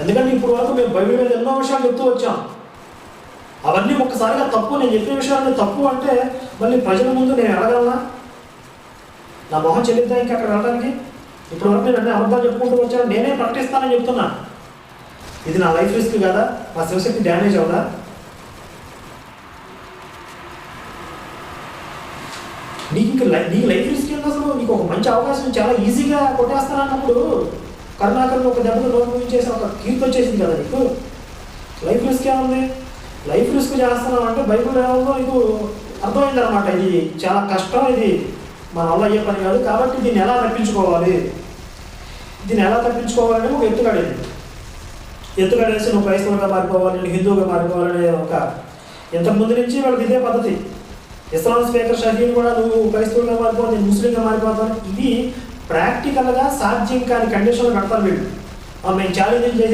ఎందుకంటే ఇప్పుడు వరకు మేము బైబిల్ మీద ఎన్నో విషయాలు చెప్తూ వచ్చాం. అవన్నీ ఒక్కసారిగా తప్పు, నేను చెప్పిన విషయాన్ని తప్పు అంటే మళ్ళీ ప్రజల ముందు నేను అడగలనా? నా మొహం చెల్లిద్దా ఇంకా అక్కడ వెళ్ళడానికి? ఇప్పుడు వరకు నేను అన్ని అబద్ధాలు చెప్పుకుంటూ వచ్చాను, నేనే ప్రకటిస్తానని చెప్తున్నా. ఇది నా లైఫ్ రిస్క్ కదా? నా శివశక్తి డ్యామేజ్ అవుదా? నీకు లైఫ్ రిస్క్ ఏంటి అసలు? నీకు ఒక మంచి అవకాశం చాలా ఈజీగా కొట్టేస్తానన్నప్పుడు కరుణాకర్ ఒక దెబ్బతో నోట్ ముగించేసి ఒక కీర్తి వచ్చేసింది కదా నీకు. లైఫ్ రిస్క్ ఏముంది? లైఫ్ రిస్క్ చేస్తున్నాం అంటే బైబిల్ ఏమో నీకు అర్థమైంది అనమాట. ఇది చాలా కష్టం, ఇది మన వల్ల అయ్యే పని కాదు. కాబట్టి దీన్ని ఎలా తప్పించుకోవాలి, దీన్ని ఎలా తప్పించుకోవాలని ఒక ఎత్తుగడేసి నువ్వు క్రైస్తవుగా మారిపోవాలి, నేను హిందువుగా మారిపోవాలనే ఒక ఇంతకుముందు నుంచి వాళ్ళకి ఇదే పద్ధతి. ఇస్లాం స్పీకర్ షహీద్ కూడా నువ్వు క్రైస్తవుగా మారిపోవాలి, నేను ముస్లింగా మారిపోతాను. ఇది ప్రాక్టికల్గా సాధ్యం కాని కండిషన్లు కడతారు వీళ్ళు. మేము ఛాలెంజ్ చేసే